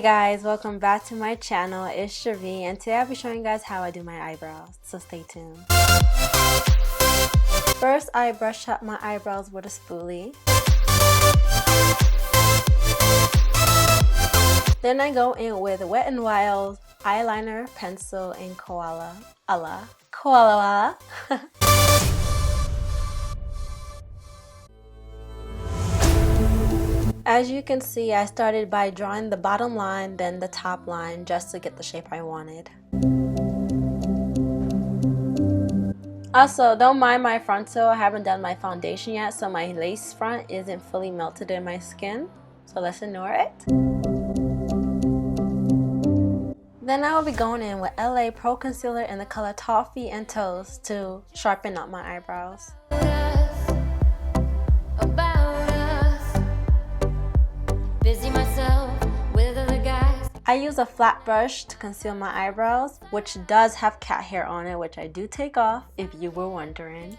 Hey guys, welcome back to my channel. It's Sharee and today I'll be showing you guys how I do my eyebrows, so stay tuned. First, I brush up my eyebrows with a spoolie. Then I go in with Wet n Wild eyeliner, pencil, and koala. As you can see, I started by drawing the bottom line, then the top line, just to get the shape I wanted. Also, don't mind my frontal, I haven't done my foundation yet, so my lace front isn't fully melted in my skin, so let's ignore it. Then I will be going in with LA Pro Concealer in the color Toffee and Toast to sharpen up my eyebrows. I use a flat brush to conceal my eyebrows, which does have cat hair on it, which I do take off if you were wondering.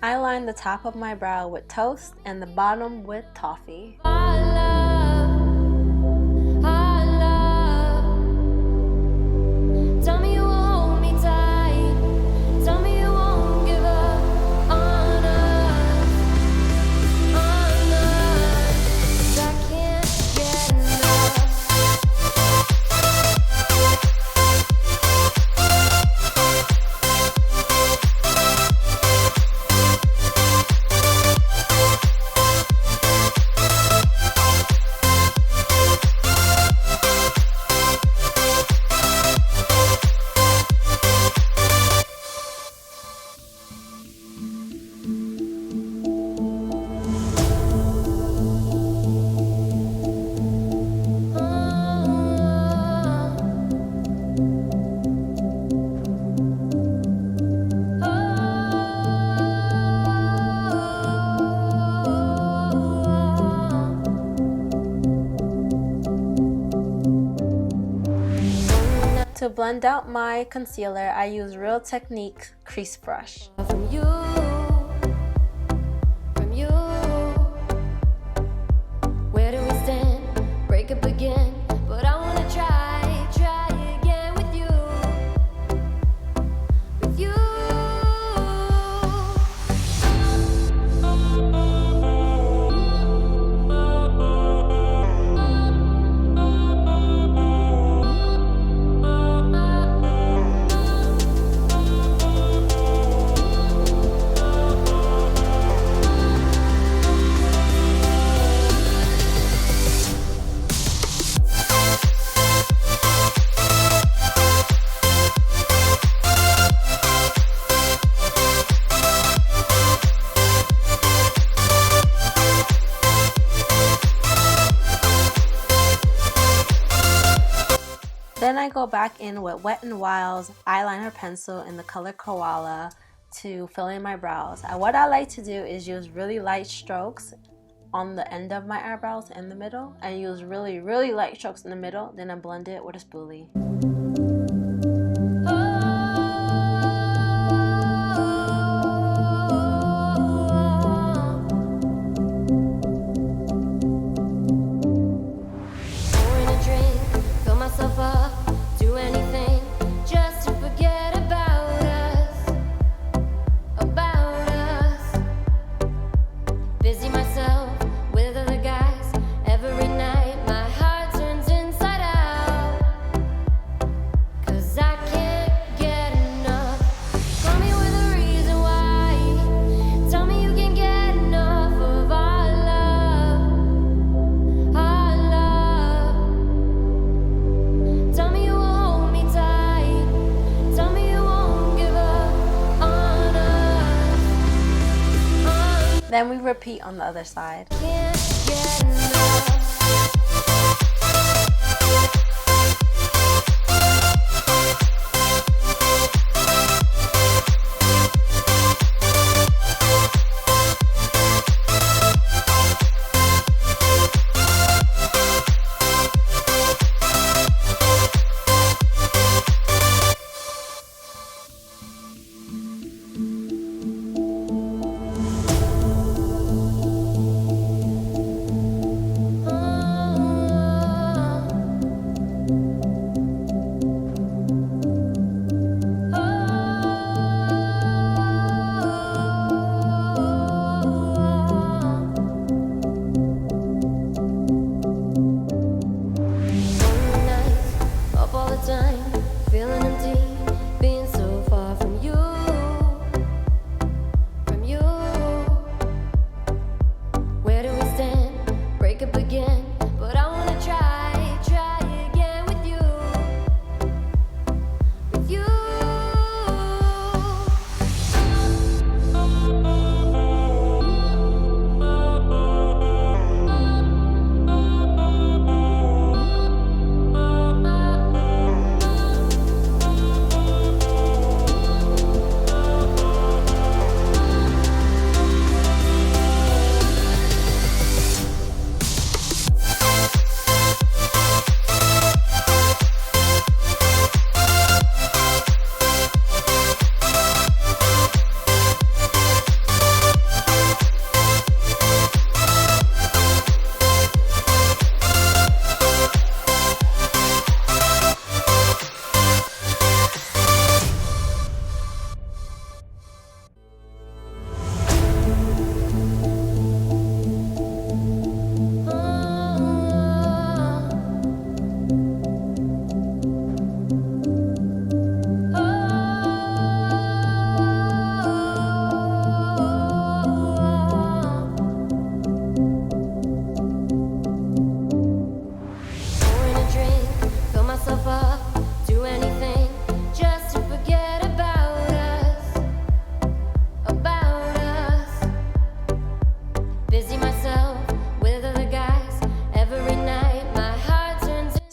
I line the top of my brow with Toast and the bottom with Toffee. To blend out my concealer, I use Real Technique crease brush. From you, where do we stand? Break up again, but I wanna try again with you. Then I go back in with Wet n Wild's eyeliner pencil in the color Koala to fill in my brows. What I like to do is use really light strokes on the end of my eyebrows in the middle. I use really light strokes in the middle, then I blend it with a spoolie. Then we repeat on the other side.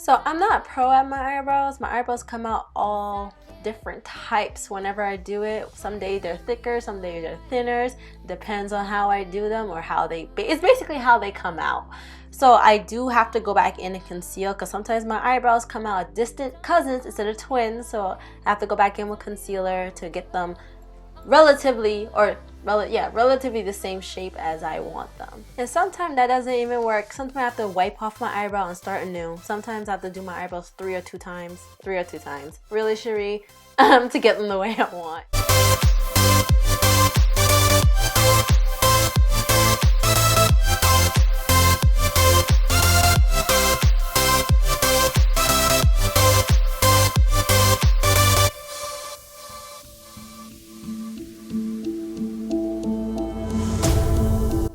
So I'm not a pro at my eyebrows. My eyebrows come out all different types whenever I do it. Some days they're thicker, some days they're thinner. Depends on how I do them or how they, it's basically how they come out. So I do have to go back in and conceal because sometimes my eyebrows come out distant cousins instead of twins. So I have to go back in with concealer to get them relatively the same shape as I want them. And sometimes that doesn't even work. Sometimes I have to wipe off my eyebrow and start anew. Sometimes I have to do my eyebrows 3 or 2 times. Really, Sharee? To get them the way I want.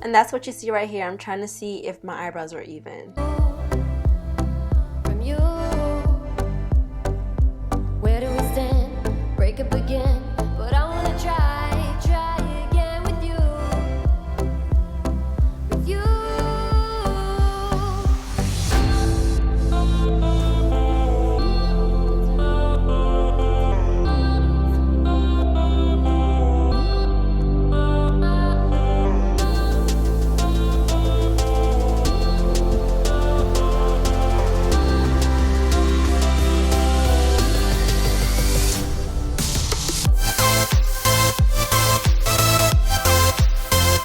And that's what you see right here. I'm trying to see if my eyebrows are even. From you, where do we stand? Break up again, but I wanna try again with you. With you.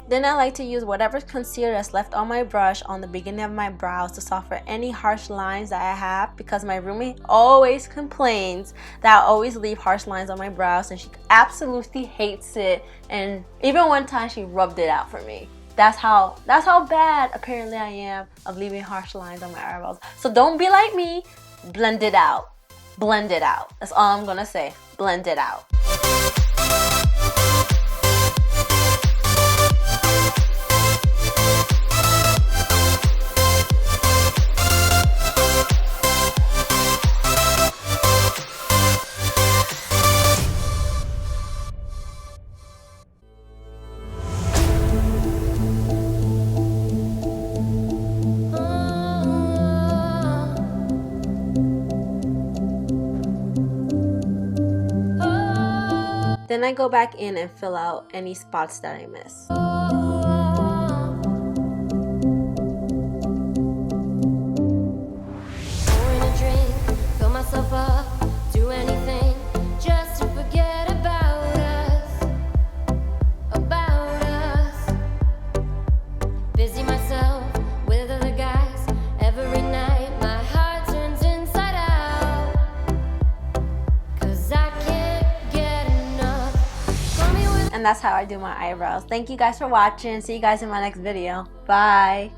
Then I like to use whatever concealer that's left on my brush on the beginning of my brows to soften any harsh lines that I have, because my roommate always complains that I always leave harsh lines on my brows and she absolutely hates it. And even one time she rubbed it out for me. That's how bad apparently I am of leaving harsh lines on my eyebrows. So don't be like me. Blend it out. Blend it out. That's all I'm gonna say. Blend it out. Then I go back in and fill out any spots that I miss. Pouring a drink, fill myself up, do anything just to forget about us. Busy myself with other guys every night. My heart turns inside out, 'cause I can't get enough. And that's how I do my eyebrows. Thank you guys for watching. See you guys in my next video. Bye.